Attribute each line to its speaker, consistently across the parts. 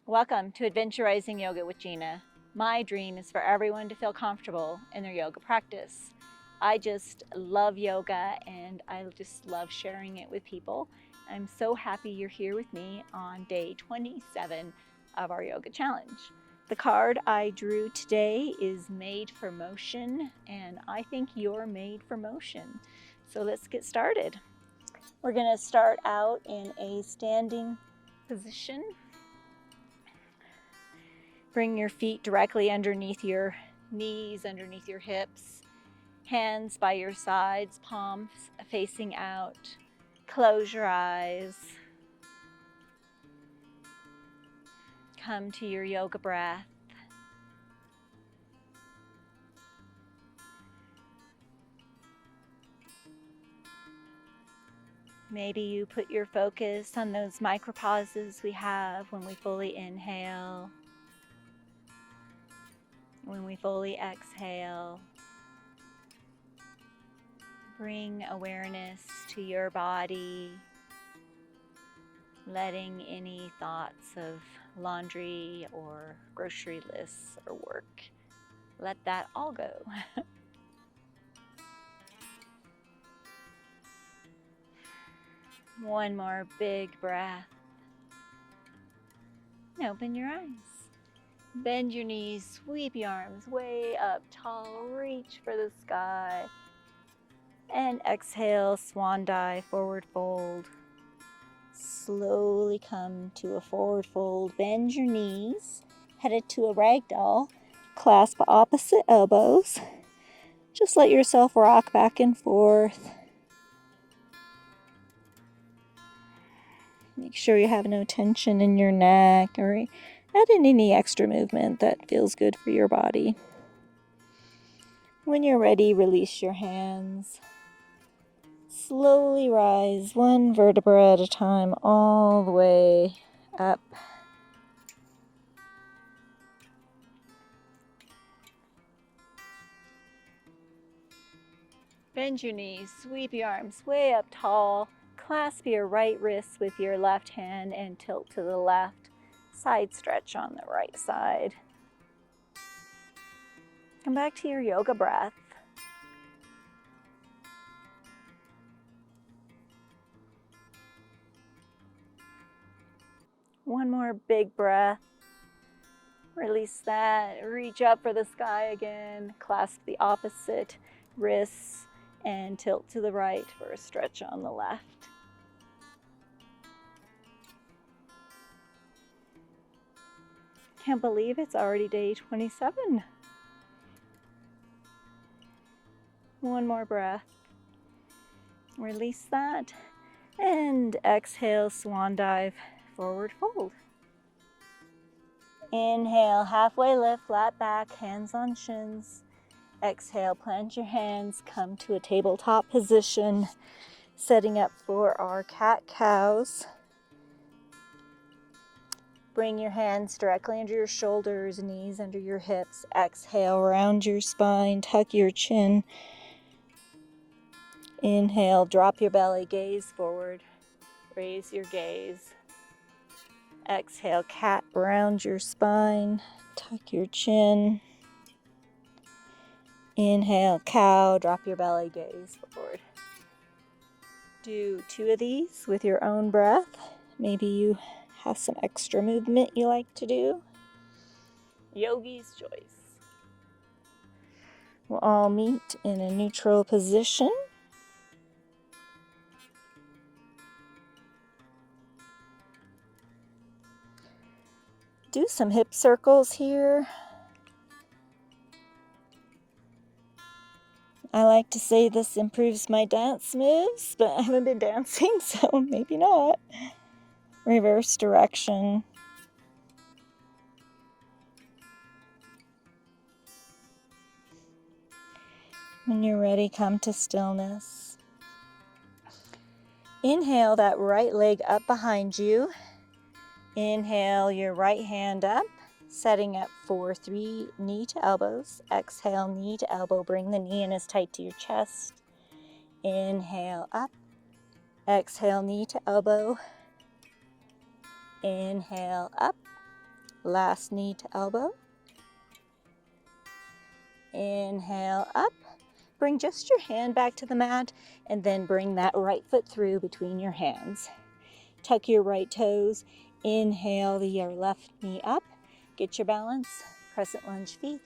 Speaker 1: Welcome to Adventurizing Yoga with Gina. My dream is for everyone to feel comfortable in their yoga practice. I just love yoga and I just love sharing it with people. I'm so happy you're here with me on day 27 of our yoga challenge. The card I drew today is Made for Motion, and I think you're made for motion. So let's get started. We're going to start out in a standing position. Bring your feet directly underneath your knees, underneath your hips. Hands by your sides, palms facing out. Close your eyes. Come to your yoga breath. Maybe you put your focus on those micropauses we have when we fully inhale, when we fully exhale. Bring awareness to your body, letting any thoughts of laundry or grocery lists or work, let that all go. One more big breath. And open your eyes. Bend your knees, sweep your arms way up tall, reach for the sky. And exhale, swan dive, forward fold. Slowly come to a forward fold. Bend your knees, headed to a ragdoll. Clasp opposite elbows. Just let yourself rock back and forth. Make sure you have no tension in your neck or add in any extra movement that feels good for your body. When you're ready, release your hands. Slowly rise one vertebra at a time all the way up. Bend your knees, sweep your arms way up tall. Clasp your right wrist with your left hand and tilt to the left. Side stretch on the right side. Come back to your yoga breath. One more big breath. Release that. Reach up for the sky again. Clasp the opposite wrists and tilt to the right for a stretch on the left. Can't believe it's already day 27. One more breath. Release that. And exhale, swan dive, forward fold. Inhale, halfway lift, flat back, hands on shins. Exhale, plant your hands, come to a tabletop position, setting up for our cat-cows. Bring your hands directly under your shoulders, knees under your hips. Exhale, round your spine, tuck your chin. Inhale, drop your belly, gaze forward, raise your gaze. Exhale, cat, round your spine, tuck your chin. Inhale, cow, drop your belly, gaze forward. Do 2 of these with your own breath. Maybe you have some extra movement you like to do. Yogi's choice. We'll all meet in a neutral position. Do some hip circles here. I like to say this improves my dance moves, but I haven't been dancing, so maybe not. Reverse direction. When you're ready, come to stillness. Inhale that right leg up behind you. Inhale your right hand up, setting up for 3 knee to elbows. Exhale, knee to elbow. Bring the knee in as tight to your chest. Inhale up. Exhale, knee to elbow. Inhale up. Last knee to elbow. Inhale up. Bring just your hand back to the mat and then bring that right foot through between your hands. Tuck your right toes. Inhale your left knee up. Get your balance. Crescent lunge feet.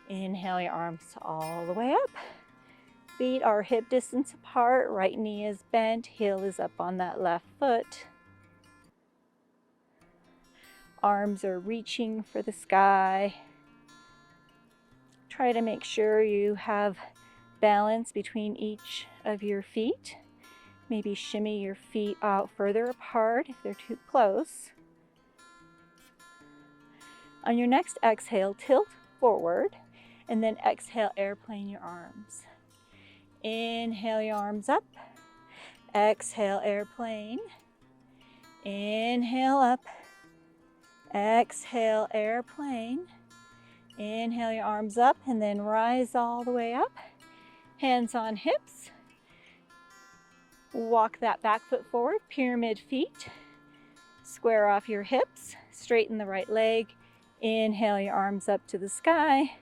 Speaker 1: Inhale your arms all the way up. Feet are hip distance apart. Right knee is bent. Heel is up on that left foot. Arms are reaching for the sky. Try to make sure you have balance between each of your feet. Maybe shimmy your feet out further apart if they're too close. On your next exhale, tilt forward and then exhale, airplane your arms. Inhale your arms up. Exhale, airplane. Inhale up. Exhale, airplane. Inhale your arms up and then rise all the way up. Hands on hips. Walk that back foot forward, pyramid feet. Square off your hips, straighten the right leg. Inhale your arms up to the sky.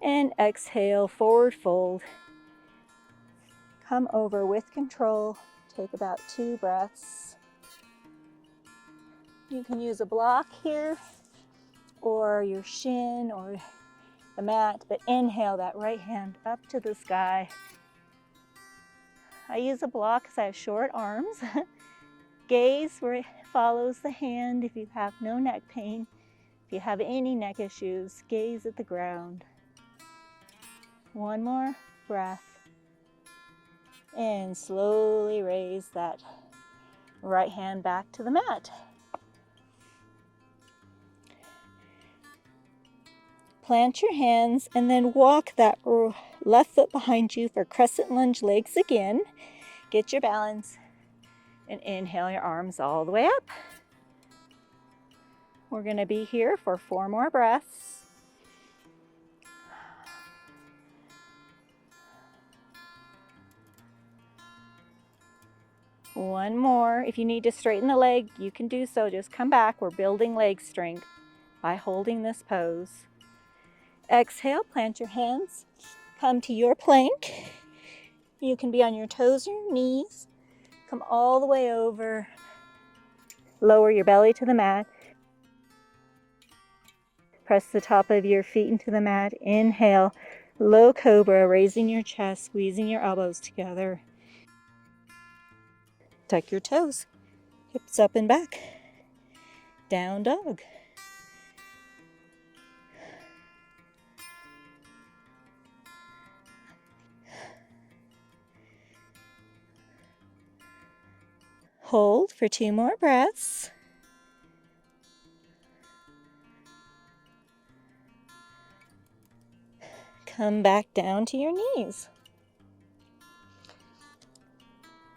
Speaker 1: And exhale, forward fold. Come over with control. Take about 2 breaths. You can use a block here, or your shin, or the mat, but inhale that right hand up to the sky. I use a block because I have short arms. Gaze where it follows the hand if you have no neck pain. If you have any neck issues, gaze at the ground. One more breath. And slowly raise that right hand back to the mat. Plant your hands and then walk that left foot behind you for crescent lunge legs again. Get your balance and inhale your arms all the way up. We're going to be here for 4 more breaths. One more. If you need to straighten the leg, you can do so. Just come back. We're building leg strength by holding this pose. Exhale, plant your hands. Come to your plank. You can be on your toes or your knees. Come all the way over. Lower your belly to the mat. Press the top of your feet into the mat. Inhale, low cobra, raising your chest, squeezing your elbows together. Tuck your toes, hips up and back. Down dog. Hold for 2 more breaths. Come back down to your knees.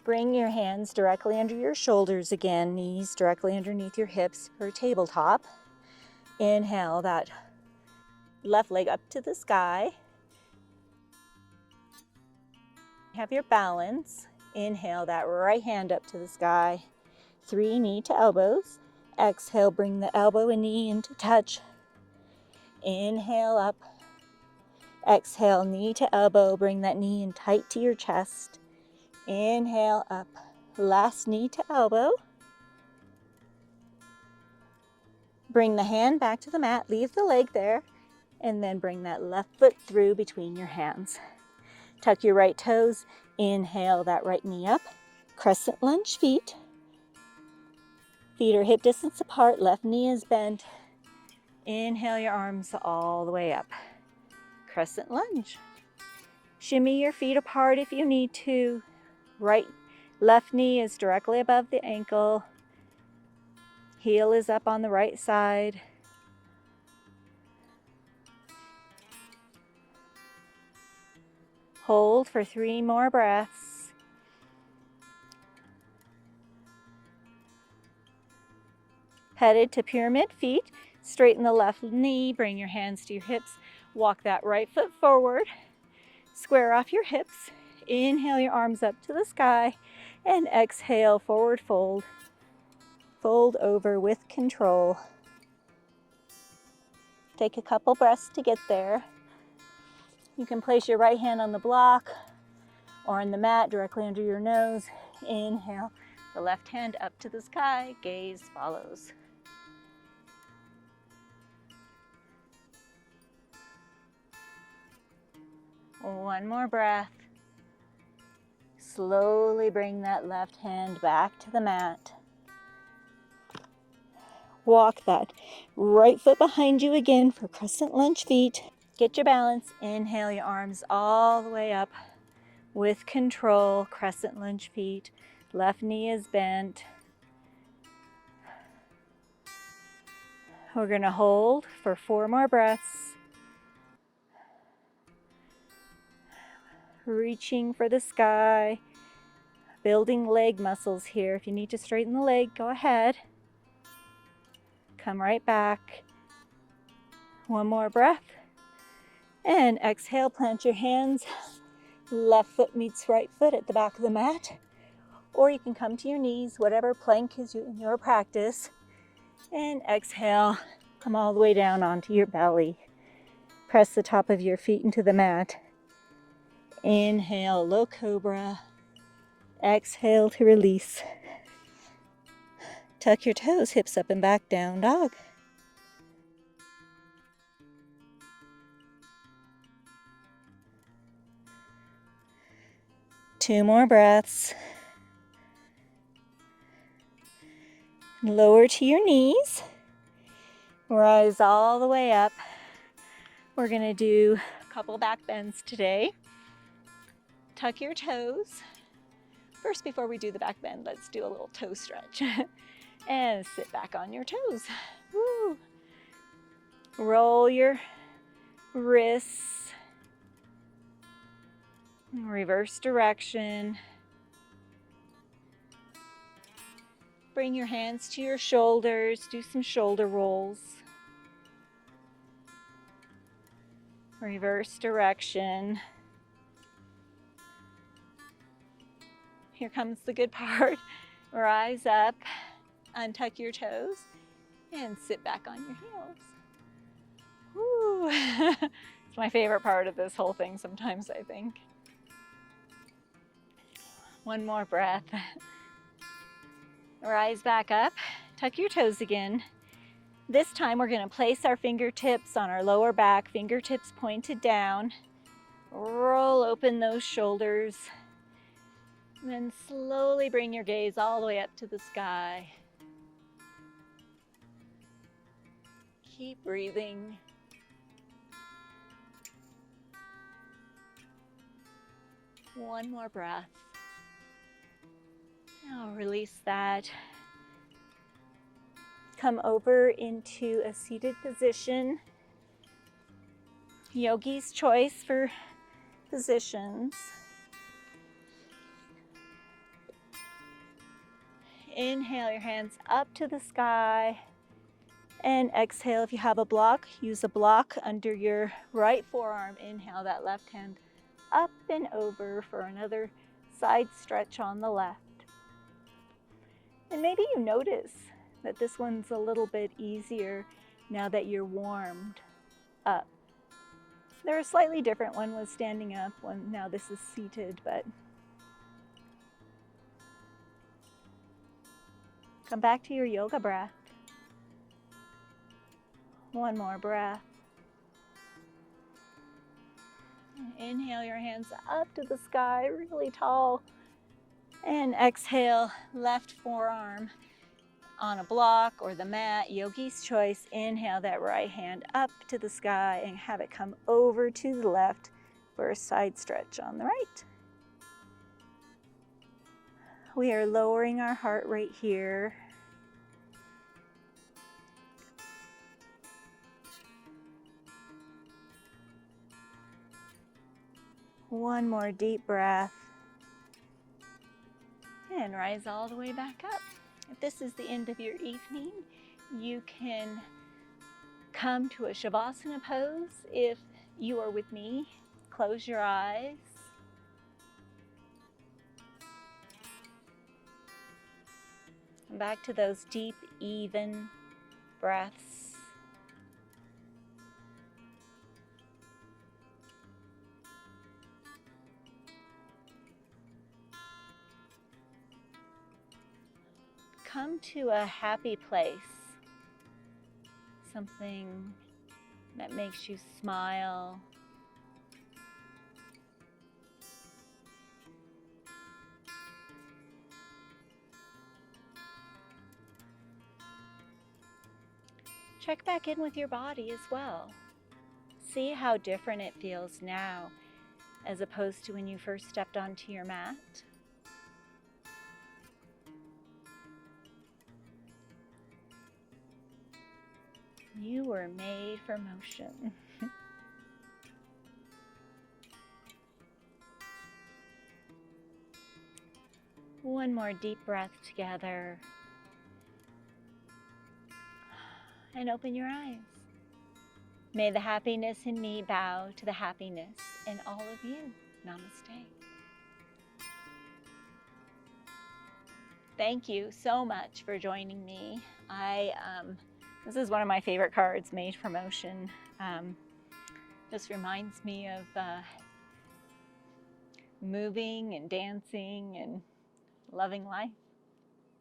Speaker 1: Bring your hands directly under your shoulders again, knees directly underneath your hips for tabletop. Inhale that left leg up to the sky. Have your balance. Inhale that right hand up to the sky. 3 knee to elbows. Exhale, bring the elbow and knee into touch. Inhale up. Exhale, knee to elbow. Bring that knee in tight to your chest. Inhale up. Last knee to elbow. Bring the hand back to the mat. Leave the leg there. And then bring that left foot through between your hands. Tuck your right toes. Inhale that right knee up. Crescent lunge feet. Feet are hip distance apart. Left knee is bent. Inhale your arms all the way up. Crescent lunge. Shimmy your feet apart if you need to. Left knee is directly above the ankle. Heel is up on the right side. Hold for 3 more breaths. Headed to pyramid feet. Straighten the left knee. Bring your hands to your hips. Walk that right foot forward. Square off your hips. Inhale your arms up to the sky. And exhale, forward fold. Fold over with control. Take a couple breaths to get there. You can place your right hand on the block or on the mat directly under your nose. Inhale, the left hand up to the sky, gaze follows. One more breath. Slowly bring that left hand back to the mat. Walk that right foot behind you again for crescent lunge feet. Get your balance. Inhale your arms all the way up with control. Crescent lunge feet. Left knee is bent. We're going to hold for 4 more breaths. Reaching for the sky. Building leg muscles here. If you need to straighten the leg, go ahead. Come right back. One more breath. And exhale, plant your hands. Left foot meets right foot at the back of the mat. Or you can come to your knees, whatever plank is in your practice. And exhale, come all the way down onto your belly. Press the top of your feet into the mat. Inhale, low cobra. Exhale to release. Tuck your toes, hips up and back, down dog. Two more breaths. Lower to your knees. Rise all the way up. We're going to do a couple back bends today. Tuck your toes. First, before we do the back bend, let's do a little toe stretch. And sit back on your toes. Woo. Roll your wrists. Reverse direction. Bring your hands to your shoulders. Do some shoulder rolls. Reverse direction. Here comes the good part. Rise up, untuck your toes, and sit back on your heels. Woo. It's my favorite part of this whole thing sometimes, I think. One more breath. Rise back up, tuck your toes again. This time we're going to place our fingertips on our lower back, fingertips pointed down. Roll open those shoulders. And then slowly bring your gaze all the way up to the sky. Keep breathing. One more breath. Now release that. Come over into a seated position. Yogi's choice for positions. Inhale your hands up to the sky. And exhale, if you have a block, use a block under your right forearm. Inhale that left hand up and over for another side stretch on the left. And maybe you notice that this one's a little bit easier now that you're warmed up. They're a slightly different. One was standing up, now this is seated, but come back to your yoga breath. One more breath. Inhale your hands up to the sky, really tall. And exhale, left forearm on a block or the mat, yogi's choice. Inhale that right hand up to the sky and have it come over to the left for a side stretch on the right. We are lowering our heart rate here. One more deep breath. And rise all the way back up. If this is the end of your evening, you can come to a Shavasana pose. If you are with me, close your eyes. Come back to those deep, even breaths. come to a happy place, something that makes you smile. Check back in with your body as well. See how different it feels now as opposed to when you first stepped onto your mat. You were made for motion. One more deep breath together. And open your eyes. May the happiness in me bow to the happiness in all of you. Namaste. Thank you so much for joining me. This is one of my favorite cards, Made for Motion. Just reminds me of moving and dancing and loving life.